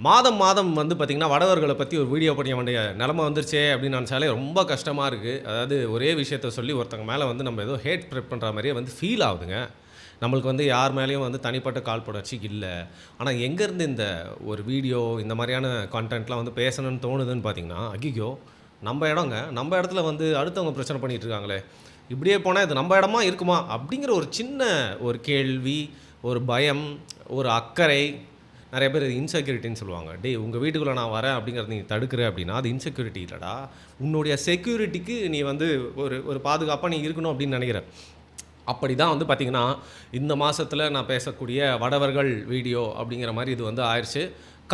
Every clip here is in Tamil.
மாதம் மாதம் வந்து பார்த்திங்கன்னா வடவர்களை பற்றி ஒரு வீடியோ பண்ண வேண்டிய நிலமை வந்துருச்சே அப்படின்னு நினச்சாலே ரொம்ப கஷ்டமாக இருக்குது. அதாவது ஒரே விஷயத்த சொல்லி ஒருத்தங்க மேலே வந்து நம்ம ஏதோ ஹேட் ஸ்ப்ரெட் பண்ணுற மாதிரியே வந்து ஃபீல் ஆகுதுங்க. நம்மளுக்கு வந்து யார் மேலேயும் வந்து தனிப்பட்ட காழ்ப்புணர்ச்சி இல்லை. ஆனால் எங்கேருந்து இந்த ஒரு வீடியோ இந்த மாதிரியான கான்டென்ட்லாம் வந்து பேசணும்னு தோணுதுன்னு பார்த்தீங்கன்னா, ஐயோ நம்ம இடங்க, நம்ம இடத்துல வந்து அடுத்தவங்க பிரச்சனை பண்ணிகிட்டு இருக்காங்களே, இப்படியே போனால் இது நம்ம இடமா இருக்குமா அப்படிங்கிற ஒரு சின்ன ஒரு கேள்வி, ஒரு பயம், ஒரு அக்கறை. நிறைய பேர் இன்செக்யூரிட்டின்னு சொல்லுவாங்க. டேய் உங்கள் வீட்டுக்குள்ளே நான் வரேன் அப்படிங்கிறத நீ தடுக்கிற அப்படின்னா அது இன்செக்யூரிட்டி இல்லைடா, உன்னுடைய செக்யூரிட்டிக்கு நீ வந்து ஒரு ஒரு பாதுகாப்பாக நீ இருக்கணும் அப்படின்னு நினைக்கிற. அப்படி தான் வந்து பார்த்திங்கன்னா இந்த மாதத்தில் நான் பேசக்கூடிய வடவர்கள் வீடியோ அப்படிங்கிற மாதிரி இது வந்து ஆயிடுச்சு.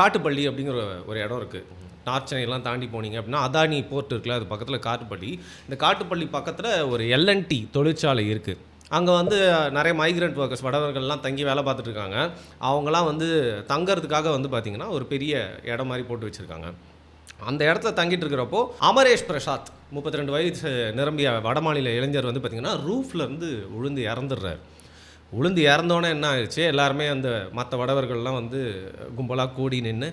காட்டுப்பள்ளி அப்படிங்கிற ஒரு இடம் இருக்குது. நார்த் சென்னையெல்லாம் தாண்டி போனீங்க அப்படின்னா அதானி போர்ட் இருக்குல்ல, அது பக்கத்தில் காட்டுப்பள்ளி. இந்த காட்டுப்பள்ளி பக்கத்தில் ஒரு எல்என்டி தொழிற்சாலை இருக்குது. அங்கே வந்து நிறைய மைக்ரண்ட் ஒர்க்கர்ஸ் வடவர்கள்லாம் தங்கி வேலை பார்த்துட்டு இருக்காங்க. அவங்களாம் வந்து தங்கறதுக்காக வந்து பார்த்திங்கன்னா ஒரு பெரிய இடம் மாதிரி போட்டு வச்சுருக்காங்க. அந்த இடத்துல தங்கிட்டு இருக்கிறப்போ அமரேஷ் பிரசாத் 32 வயது நிரம்பிய வடமாநில இளைஞர் வந்து பார்த்திங்கன்னா ரூஃப்லேருந்து விழுந்து இறந்துடுறாரு. விழுந்து இறந்தோன்னே என்ன ஆயிடுச்சு, எல்லாருமே அந்த மற்ற வடவர்கள்லாம் வந்து கும்பலாக கூடி நின்று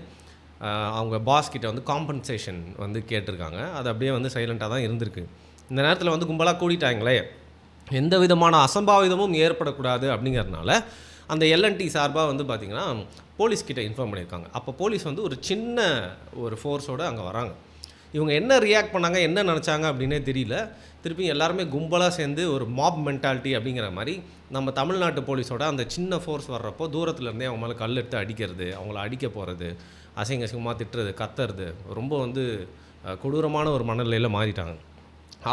அவங்க பாஸ் கிட்ட வந்து காம்பன்சேஷன் வந்து கேட்டிருக்காங்க. அது அப்படியே வந்து சைலண்ட்டாக தான் இருந்திருக்கு. இந்த நேரத்தில் வந்து கும்பலாக கூடிட்டாங்களே, எந்த விதமான அசம்பாவிதமும் ஏற்படக்கூடாது அப்படிங்கிறதுனால அந்த எல்என்டி சார்பாக வந்து பார்த்திங்கன்னா போலீஸ்கிட்ட இன்ஃபார்ம் பண்ணியிருக்காங்க. அப்போ போலீஸ் வந்து ஒரு சின்ன ஒரு ஃபோர்ஸோடு அங்கே வராங்க. இவங்க என்ன ரியாக்ட் பண்ணாங்க, என்ன நினச்சாங்க அப்படின்னே தெரியல. திருப்பி எல்லாருமே கும்பலாக சேர்ந்து ஒரு மாப் மென்டாலிட்டி அப்படிங்கிற மாதிரி நம்ம தமிழ்நாட்டு போலீஸோட அந்த சின்ன ஃபோர்ஸ் வர்றப்போ தூரத்துலேருந்தே அவங்க மேலே கல் எடுத்து அடிக்கிறது, அவங்கள அடிக்க போகிறது, அசிங்கமாக திட்டுறது, கத்துறது, ரொம்ப வந்து கொடூரமான ஒரு மனநிலையில் மாறிட்டாங்க.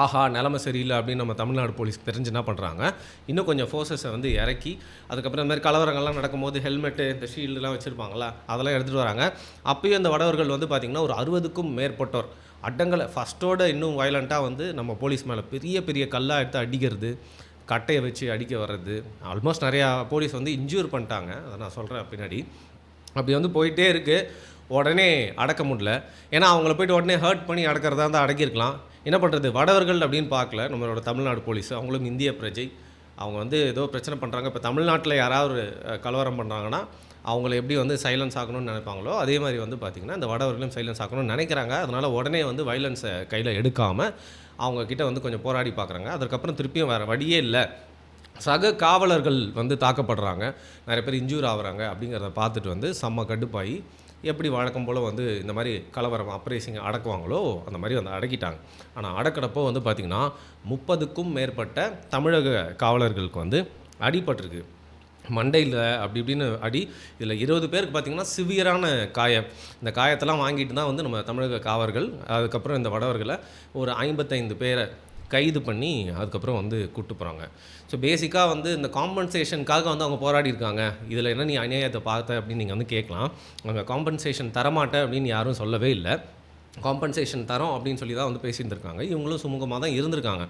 ஆஹா நிலமை சரியில்லை அப்படின்னு நம்ம தமிழ்நாடு போலீஸ் தெரிஞ்சு என்ன பண்ணுறாங்க, இன்னும் கொஞ்சம் ஃபோர்ஸஸை வந்து இறக்கி, அதுக்கப்புறம் இந்த மாதிரி கலவரங்கள்லாம் நடக்கும்போது ஹெல்மெட்டு இந்த ஷீல்டுலாம் வச்சுருப்பாங்களா அதெல்லாம் எடுத்துகிட்டு வராங்க. அப்பயும் அந்த வடவர்கள் வந்து பார்த்திங்கன்னா ஒரு 60க்கும் மேற்பட்டோர் அடங்கலை. ஃபஸ்ட்டோட இன்னும் வயலண்ட்டாக வந்து நம்ம போலீஸ் மேலே பெரிய பெரிய கல்லாக எடுத்து அடிக்கிறது, கட்டையை வச்சு அடிக்க வர்றது. ஆல்மோஸ்ட் நிறையா போலீஸ் வந்து இன்ஜூர் பண்ணிட்டாங்க, அதை நான் சொல்கிறேன் பின்னாடி. அப்படி வந்து போயிட்டே இருக்குது. உடனே அடக்க முடியல. ஏன்னா அவங்கள போய்ட்டு உடனே ஹர்ட் பண்ணி அடக்கிறதா இருந்தால் அடக்கியிருக்கலாம். என்ன பண்ணுறது, வடவர்கள் அப்படின்னு பார்க்கல நம்மளோட தமிழ்நாடு போலீஸ். அவங்களும் இந்திய பிரஜை. அவங்க வந்து ஏதோ பிரச்சனை பண்ணுறாங்க. இப்போ தமிழ்நாட்டில் யாராவது ஒரு கலவரம் பண்ணுறாங்கன்னா அவங்கள எப்படி வந்து சைலன்ஸ் ஆகணும்னு நினைப்பாங்களோ அதே மாதிரி வந்து பார்த்திங்கன்னா இந்த வடவர்களும் சைலன்ஸ் ஆகணும்னு நினைக்கிறாங்க. அதனால் உடனே வந்து வைலன்ஸை கையில் எடுக்காமல் அவங்கக்கிட்ட வந்து கொஞ்சம் போராடி பார்க்குறாங்க. அதுக்கப்புறம் திருப்பியும் வேறு வழியே இல்லை, சக காவலர்கள் வந்து தாக்கப்படுறாங்க, நிறைய பேர் இன்ஜூர் ஆகுறாங்க. அப்படிங்கிறத பார்த்துட்டு வந்து செம்ம கடுப்பாகி எப்படி வழக்கம் போல் வந்து இந்த மாதிரி கலவரம் அப்ரேசிங் அடக்குவாங்களோ அந்த மாதிரி வந்து அடக்கிட்டாங்க. ஆனால் அடக்கிறப்போ வந்து பார்த்திங்கன்னா 30க்கும் மேற்பட்ட தமிழக காவலர்களுக்கு வந்து அடிபட்டிருக்கு. மண்டையில் அப்படி இப்படின்னு அடி. இதில் 20 பேருக்கு பார்த்திங்கன்னா சிவியரான காயம். இந்த காயத்தெல்லாம் வாங்கிட்டு தான் வந்து நம்ம தமிழக காவலர்கள் அதுக்கப்புறம் இந்த வடவர்களை ஒரு 55 பேரை கைது பண்ணி அதுக்கப்புறம் வந்து கூப்பிட்டு போகிறாங்க. ஸோ பேசிக்காக வந்து இந்த காம்பன்சேஷனுக்காக வந்து அவங்க போராடி இருக்காங்க. இதில் என்ன நீ அநியாயத்தை பார்த்த அப்படின்னு நீங்கள் வந்து கேட்கலாம். அவங்க காம்பன்சேஷன் தரமாட்டேன் அப்படின்னு யாரும் சொல்லவே இல்லை. காம்பன்சேஷன் தரோம் அப்படின்னு சொல்லி தான் வந்து பேசியிருந்துருக்காங்க. இவங்களும் சுமூகமாக தான் இருந்திருக்காங்க.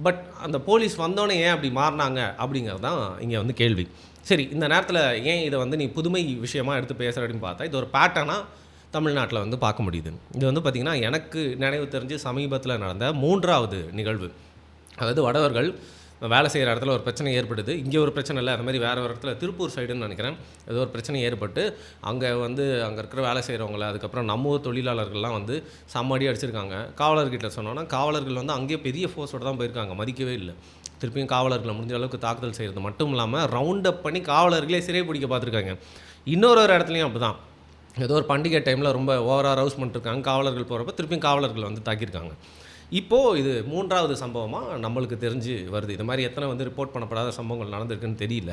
பட் அந்த போலீஸ் வந்தோடனே ஏன் அப்படி மாறினாங்க அப்படிங்கிறது தான் இங்கே வந்து கேள்வி. சரி, இந்த நேரத்தில் ஏன் இதை வந்து நீ புதுமை விஷயமாக எடுத்து பேசுகிற அப்படின்னு பார்த்தா இது ஒரு பேட்டர்னாக தமிழ்நாட்டில் வந்து பார்க்க முடியுது. இது வந்து பார்த்திங்கன்னா எனக்கு நினைவு தெரிஞ்சு சமீபத்தில் நடந்த 3வது நிகழ்வு. அதாவது வடவர்கள் வேலை செய்கிற இடத்துல ஒரு பிரச்சனை ஏற்படுது. இங்கே ஒரு பிரச்சனை இல்லை, அந்த மாதிரி வேறு ஒரு இடத்துல திருப்பூர் சைடுன்னு நினைக்கிறேன் ஏதோ ஒரு பிரச்சனை ஏற்பட்டு அங்கே வந்து அங்கே இருக்கிற வேலை செய்கிறவங்கள அதுக்கப்புறம் நம்ம ஊர் தொழிலாளர்கள்லாம் வந்து செம்மடி அடிச்சிருக்காங்க. காவலர்கிட்ட சொன்னோன்னா காவலர்கள் வந்து அங்கேயே பெரிய ஃபோர்ஸோடு தான் போயிருக்காங்க, மதிக்கவே இல்லை. திருப்பியும் காவலர்களை முடிஞ்ச அளவுக்கு தாக்குதல் செய்கிறது மட்டும் இல்லாமல் ரவுண்ட் அப் பண்ணி காவலர்களே சிறை பிடிக்க பார்த்துருக்காங்க. இன்னொரு இடத்துலையும் அப்படி தான் ஏதோ ஒரு பண்டிகை டைமில் ரொம்ப ஓவராக ரவுஸ் பண்ணிட்டுருக்காங்க. காவலர்கள் போகிறப்ப திருப்பியும் காவலர்கள் வந்து தாக்கியிருக்காங்க. இப்போது இது 3வது சம்பவமாக நம்மளுக்கு தெரிஞ்சு வருது. இது மாதிரி எத்தனை வந்து ரிப்போர்ட் பண்ணப்படாத சம்பவங்கள் நடந்திருக்குன்னு தெரியல.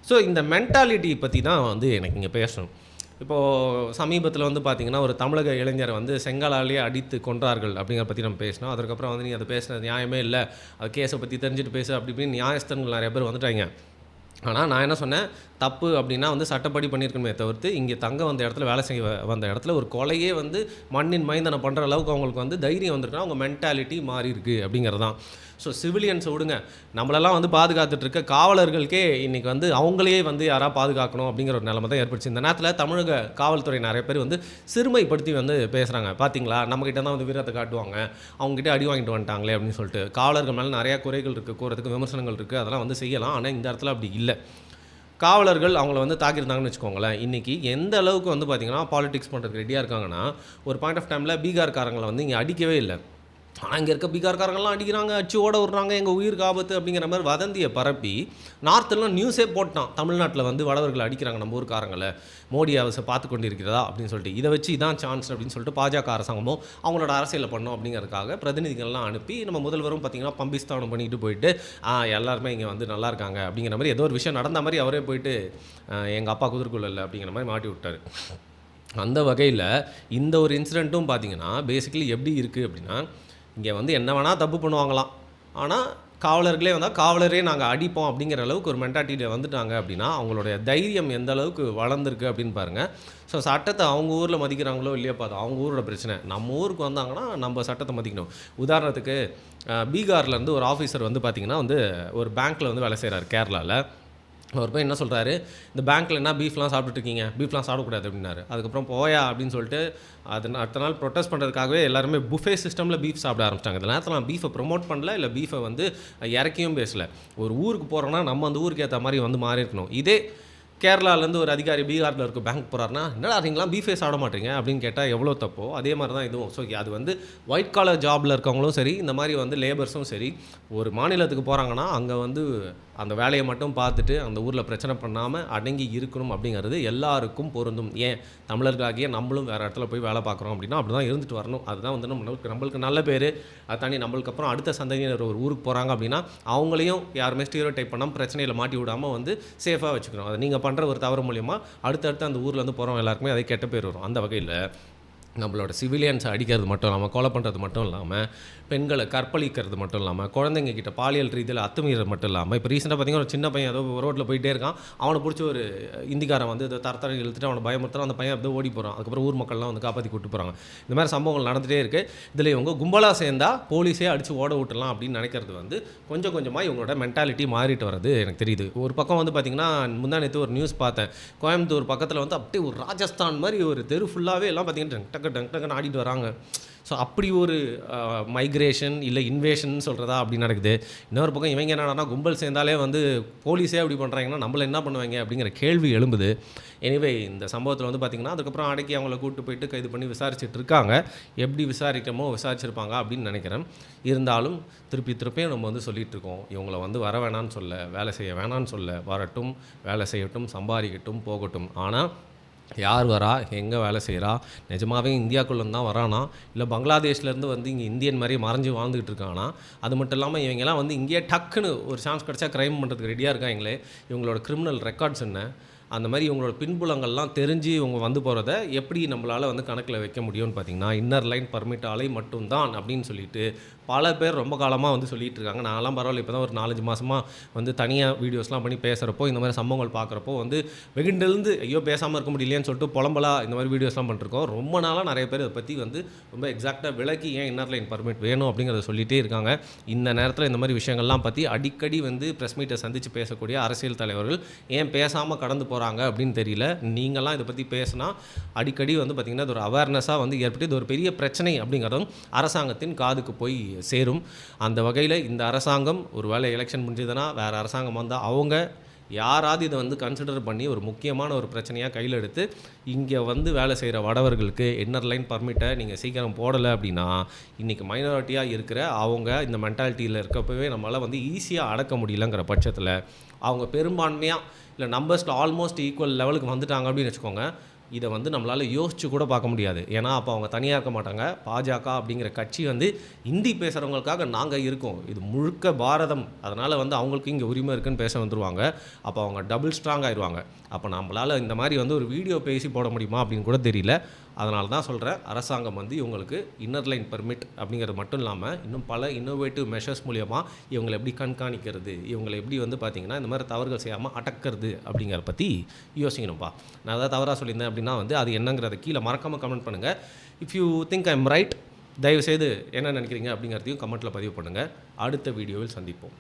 ஸோ இந்த மென்டாலிட்டி பற்றி தான் வந்து எனக்கு இங்கே பேசணும். இப்போது சமீபத்தில் வந்து பார்த்திங்கன்னா ஒரு தமிழக இளைஞரை வந்து செங்கலாலேயே அடித்து கொன்றார்கள் அப்படிங்கிற பற்றி நம்ம பேசினோம். அதுக்கப்புறம் வந்து நீ அதை பேசினது நியாயமே இல்லை, அது கேஸை பற்றி தெரிஞ்சுட்டு பேசு அப்படி இப்படின்னு நியாயஸ்தர்கள் நிறைய பேர் வந்துட்டாங்க. ஆனால் நான் என்ன சொன்னேன், தப்பு அப்படின்னா வந்து சட்டப்படி பண்ணியிருக்கணுமே தவிர்த்து இங்கே தங்க வந்த இடத்துல வேலை செய்ய வந்த இடத்துல ஒரு கொலையே வந்து மண்ணின் மைந்தனை பண்ணுற அளவுக்கு அவங்களுக்கு வந்து தைரியம் வந்துருக்குன்னா அவங்க மென்டாலிட்டி மாறி இருக்குது அப்படிங்கிறது தான். ஸோ சிவிலியன்ஸை விடுங்க, நம்மளெல்லாம் வந்து பாதுகாத்துட்ருக்க காவலர்களுக்கே இன்றைக்கி வந்து அவங்களையே வந்து யாராவது பாதுகாக்கணும் அப்படிங்கிற ஒரு நிலைமை தான் ஏற்படுச்சு. இந்த நேரத்தில் தமிழக காவல்துறை நிறைய பேர் வந்து சிறுமைப்படுத்தி வந்து பேசுகிறாங்க. பார்த்தீங்களா நம்மக்கிட்ட தான் வந்து வீரத்தை காட்டுவாங்க, அவங்ககிட்ட அடி வாங்கிட்டு வந்துட்டாங்களே அப்படின்னு சொல்லிட்டு. காவலர்கள் மேலே நிறையா குறைகள் இருக்குது, கூறதுக்கு விமர்சனங்கள் இருக்குது, அதெல்லாம் வந்து செய்யலாம். ஆனால் இந்த இடத்துல அப்படி இல்லை. காவலர்கள் அவங்கள வந்து தாக்கியிருந்தாங்கன்னு வச்சுக்கோங்களேன். இன்றைக்கி எந்த அளவுக்கு வந்து பார்த்திங்கன்னா பாலிடிக்ஸ் பண்ணுறதுக்கு ரெடியாக இருக்காங்கன்னா, ஒரு பாயிண்ட் ஆஃப் டைமில் பீகார்காரங்களை வந்து இங்கே அடிக்கவே இல்லை. ஆனால் இங்கே இருக்க பீகார்காரங்கள்லாம் அடிக்கிறாங்க, அடிச்சு ஓட விட்றாங்க, எங்கள் உயிருக்கு ஆபத்து அப்படிங்கிற மாதிரி வதந்தியை பரப்பி நார்த்துலாம் நியூஸே போட்டான். தமிழ்நாட்டில் வந்து வடவர்களை அடிக்கிறாங்க நம்ம ஊருக்காரங்களை, மோடி அரசை பார்த்து கொண்டு இருக்கிறதா அப்படின்னு சொல்லிட்டு, இதை வச்சு இதான் சான்ஸ் அப்படின்னு சொல்லிட்டு பாஜக அரசாங்கமும் அவங்களோட அரசியலில் பண்ணோம் அப்படிங்கிறதுக்காக பிரதிநிதிகள்லாம் அனுப்பி நம்ம முதல்வரும் பார்த்திங்கன்னா பம்பிஸ்தானம் பண்ணிட்டு போயிட்டு எல்லாருமே இங்கே வந்து நல்லா இருக்காங்க அப்படிங்கிற மாதிரி ஏதோ ஒரு விஷயம் நடந்த மாதிரி அவரே போயிட்டு எங்கள் அப்பா குதிர்க்குள்ள இல்லை அப்படிங்கிற மாதிரி மாட்டி விட்டார். அந்த வகையில் இந்த ஒரு இன்சிடெண்ட்டும் பார்த்திங்கன்னா பேசிக்கலி எப்படி இருக்குது அப்படின்னா, இங்கே வந்து என்ன வேணால் தப்பு பண்ணுவாங்களாம், ஆனால் காவலர்களே வந்தால் காவலரே நாங்கள் அடிப்போம் அப்படிங்கிற அளவுக்கு ஒரு மென்டாலிட்டியில் வந்துட்டாங்க அப்படின்னா அவங்களுடைய தைரியம் எந்த அளவுக்கு வளர்ந்துருக்கு அப்படின்னு பாருங்கள். ஸோ சட்டத்தை அவங்க ஊரில் மதிக்கிறாங்களோ இல்லையோ பார்த்து அவங்க ஊரோட பிரச்சனை. நம்ம ஊருக்கு வந்தாங்கன்னா நம்ம சட்டத்தை மதிக்கணும். உதாரணத்துக்கு பீகார்லேருந்து ஒரு ஆஃபீஸர் வந்து பார்த்திங்கன்னா வந்து ஒரு பேங்க்கில் வந்து வேலை செய்கிறார் கேரளாவில். அவர் போய் என்ன சொல்கிறாரு, இந்த பேங்க்கில் என்ன பீஃப்லாம் சாப்பிட்டுருக்கீங்க, பீஃப்லாம் சாப்பிடக்கூடாது அப்படின்னாரு. அதுக்கப்புறம் போயா அப்படின்னு சொல்லிட்டு அடுத்த நாள் ப்ரொட்டஸ்ட் பண்ணுறதுக்காகவே எல்லாருமே புஃபே சிஸ்டமில் பீஃப் சாப்பிட ஆரம்பிச்சிட்டாங்க. இந்த நேரத்தில் நான் பீஃபை ப்ரொமோட் பண்ணல, இல்லை பீஃபை வந்து இறக்கியும் பேசலை. ஒரு ஊருக்கு போகிறோன்னா நம்ம அந்த ஊருக்கு ஏற்ற மாதிரி வந்து மாறி இருக்கணும். இதே கேரளாலேருந்து ஒரு அதிகாரி பீகாரில் இருக்க பேங்க் போகிறாருன்னா, என்னடா நீங்களாம் பீஃபே சாப்பிட மாட்டீங்க அப்படின்னு கேட்டால் எவ்வளோ தப்போ அதே மாதிரி தான் இதுவும். ஸோ அது வந்து ஒயிட் காலர் ஜாபில் இருக்கவங்களும் சரி, இந்த மாதிரி வந்து லேபர்ஸும் சரி, ஒரு மாநிலத்துக்கு போகிறாங்கன்னா அங்கே வந்து அந்த வேலையை மட்டும் பார்த்துட்டு அந்த ஊரில் பிரச்சனை பண்ணாமல் அடங்கி இருக்கணும் அப்படிங்கிறது எல்லாருக்கும் பொருந்தும். ஏன் தமிழர்களாகிய நம்மளும் வேறு இடத்துல போய் வேலை பார்க்குறோம் அப்படின்னா அப்படி தான் இருந்துட்டு வரணும். அதுதான் வந்து நம்மளுக்கு நல்ல பேர். அதை தாண்டி நம்மளுக்கு அப்புறம் அடுத்த சந்ததியினர் ஒரு ஊருக்கு போகிறாங்க அப்படின்னா அவங்களையும் யாருமே ஸ்டீரியோ டைப் பண்ணாமல் பிரச்சனையில் மாட்டி விடாமல் வந்து சேஃபாக வச்சுக்கணும். அதை நீங்கள் பண்ணுற ஒரு தவறு மூலியமாக அடுத்தடுத்து அந்த ஊர்லேருந்து போகிறவங்க எல்லாருக்குமே அதே கெட்ட பேர் வரும். அந்த வகையில் நம்மளோட சிவிலியன்ஸை அடிக்கிறது மட்டும் இல்லாமல், கொலை பண்ணுறது மட்டும் இல்லாமல், பெண்களை கற்பழிக்கிறது மட்டும் இல்லாமல், குழந்தைங்க கிட்ட பாலியல் ரீதியில் அத்துமீறது மட்டும் இல்லாமல், இப்போ ரீசெண்டாக பார்த்திங்கன்னா ஒரு சின்ன பையன் ஏதோ ரோட்டில் போயிட்டே இருக்கான், அவனை பிடிச்சி ஒரு இந்திக்காரன் வந்து தரத்தர இழுத்துட்டு அவனை பயமுறுத்துறான், அந்த பையன் அப்படியே ஓடி போகிறான். அதுக்கப்புறம் ஊர் மக்கள்லாம் வந்து காப்பாற்றி கூட்டு போகிறாங்க. இந்த மாதிரி சம்பவங்கள் நடந்துகிட்டே இருக்குது. இதில் இவங்க கும்பலாக சேர்ந்தால் போலீஸே அடித்து ஓட விட்டுலாம் அப்படின்னு நினைக்கிறது வந்து கொஞ்சம் கொஞ்சமாக இவங்களோட மென்டாலிட்டி மாறிட்டு வர்றது எனக்கு தெரியுது. ஒரு பக்கம் வந்து பார்த்திங்கன்னா முந்தா நேற்று ஒரு நியூஸ் பார்த்தேன், கோயம்புத்தூர் பக்கத்தில் வந்து அப்படியே ஒரு ராஜஸ்தான் மாதிரி ஒரு தெரு ஃபுல்லாகவே எல்லாம் பார்த்திங்கன்னா டக்குன்னு ஆடிட்டு வராங்க. ஸோ அப்படி ஒரு மைக்ரேஷன் இல்லை இன்வேஷன் சொல்கிறதா அப்படி நடக்குது. இன்னொரு பக்கம் இவங்க என்னன்னா கும்பல் சேர்ந்தாலே வந்து போலீஸே அப்படி பண்ணுறாங்கன்னா நம்மளை என்ன பண்ணுவாங்க அப்படிங்கிற கேள்வி எழும்புது. எனிவே இந்த சம்பவத்தில் வந்து பார்த்திங்கன்னா அதுக்கப்புறம் அடக்கி அவங்கள கூப்பிட்டு போயிட்டு கைது பண்ணி விசாரிச்சுட்டு இருக்காங்க. எப்படி விசாரிக்கமோ விசாரிச்சிருப்பாங்க அப்படின்னு நினைக்கிறேன். இருந்தாலும் திருப்பியும் நம்ம வந்து சொல்லிகிட்டு இருக்கோம், இவங்கள வந்து வர வேணான்னு சொல்ல, வேலை செய்ய வேணான்னு சொல்ல, வரட்டும், வேலை செய்யட்டும், சம்பாதிக்கட்டும், போகட்டும். ஆனால் யார் வரா, எங்கே வேலை செய்கிறா, நிஜமாகவே இந்தியாவுக்குள்ளேருந்து தான் வரானா, இல்லை பங்களாதேஷ்லேருந்து வந்து இங்கே இந்தியன் மாதிரி மறைஞ்சு வாழ்ந்துக்கிட்டு இருக்கானா. அது மட்டும் இல்லாமல் இவங்கெல்லாம் வந்து இங்கேயே டக்குன்னு ஒரு சான்ஸ் கிடச்சா க்ரைம் பண்ணுறதுக்கு ரெடியாக இருக்காங்களே, இவங்களோட கிரிமினல் ரெக்கார்ட்ஸ் என்ன, அந்த மாதிரி இவங்களோட பின்புலங்கள்லாம் தெரிஞ்சு இவங்க வந்து போகிறத எப்படி நம்மளால் வந்து கணக்கில் வைக்க முடியும்னு பார்த்திங்கன்னா இன்னர் லைன் பர்மிட் ஆலை மட்டும்தான் அப்படின்னு சொல்லிட்டு பல பேர் ரொம்ப காலமாக வந்து சொல்லிகிட்டு இருக்காங்க. நான்லாம் பரவாயில்ல, இப்போ தான் ஒரு 4-5 மாதமாக வந்து தனியாக வீடியோஸ்லாம் பண்ணி பேசுகிறப்போ இந்த மாதிரி சம்பவங்கள் பார்க்குறப்போ வந்து வெகுண்டெழுந்து ஐயோ பேசாமல் இருக்க முடியலையேன்னு சொல்லிட்டு புலம்பலாக இந்த மாதிரி வீடியோஸ்லாம் பண்ணிருக்கோம். ரொம்ப நாளாக நிறைய பேர் இதை பற்றி வந்து ரொம்ப எக்ஸாக்டாக விளக்கி ஏன் இன்னர் லைன் பர்மிட் வேணும் அப்படிங்கிறத சொல்லிகிட்டே இருக்காங்க. இந்த நேரத்தில் இந்த மாதிரி விஷயங்கள்லாம் பற்றி அடிக்கடி வந்து ப்ரெஸ் மீட்டை சந்தித்து பேசக்கூடிய அரசியல் தலைவர்கள் ஏன் பேசாமல் கடந்து போகிறாங்க அப்படின்னு தெரியல. நீங்கள்லாம் இதை பற்றி பேசினா அடிக்கடி வந்து பார்த்திங்கன்னா இது ஒரு அவேர்னஸாக வந்து ஏற்பட்டு இது ஒரு பெரிய பிரச்சனை அப்படிங்கிறதும் அரசாங்கத்தின் காதுக்கு போய் சேரும். அந்த வகையில் இந்த அரசாங்கம் ஒரு வேளை எலெக்ஷன் முடிஞ்சதுன்னா வேறு அரசாங்கம் வந்தால் அவங்க யாராவது இதை வந்து கன்சிடர் பண்ணி ஒரு முக்கியமான ஒரு பிரச்சனையாக கையில் எடுத்து இங்கே வந்து வேலை செய்கிற வடவர்களுக்கு இன்னர் லைன் பர்மிட்டை நீங்கள் சீக்கிரம் போடலை அப்படின்னா இன்றைக்கி மைனாரிட்டியாக இருக்கிற அவங்க இந்த மென்டாலிட்டியில் இருக்கப்பவே நம்மளால் வந்து ஈஸியாக அடக்க முடியலங்கிற பட்சத்தில் அவங்க பெரும்பான்மையாக இல்லை நம்பர்ஸில் ஆல்மோஸ்ட் ஈக்குவல் லெவலுக்கு வந்துட்டாங்க அப்படின்னு வச்சுக்கோங்க, இதை வந்து நம்மளால் யோசிச்சு கூட பார்க்க முடியாது. ஏன்னா அப்போ அவங்க தனியாக இருக்க மாட்டாங்க. பாஜக அப்படிங்கிற கட்சி வந்து ஹிந்தி பேசுகிறவங்களுக்காக நாங்கள் இருக்கோம், இது முழுக்க பாரதம், அதனால் வந்து அவங்களுக்கு இங்கே உரிமை இருக்குன்னு பேச வந்துடுவாங்க. அப்போ அவங்க டபுள் ஸ்ட்ராங் ஆயிடுவாங்க. அப்போ நம்மளால் இந்த மாதிரி வந்து ஒரு வீடியோ பேசி போட முடியுமா அப்படின்னு கூட தெரியல. அதனால தான் சொல்கிறேன், அரசாங்கம் வந்து இவங்களுக்கு இன்னர் லைன் பெர்மிட் அப்படிங்கிறது மட்டும் இல்லாமல் இன்னும் பல இன்னோவேட்டிவ் மெஷர்ஸ் மூலியமாக இவங்களை எப்படி கண்காணிக்கிறது, இவங்களை எப்படி வந்து பார்த்திங்கன்னா இந்த மாதிரி தவறுகள் செய்யாமல் அடக்கிறது அப்படிங்கிறத பற்றி யோசிக்கணும்ப்பா. நான் அதாவது தவறாக சொல்லியிருந்தேன் அப்படின்னா வந்து அது என்னங்கிறத கீழே மறக்காமல் கமெண்ட் பண்ணுங்கள். If you think I am right, தயவுசெய்து என்ன நினைக்கிறீங்க அப்படிங்கிறதையும் கமெண்ட்டில் பதிவு பண்ணுங்கள். அடுத்த வீடியோவில் சந்திப்போம்.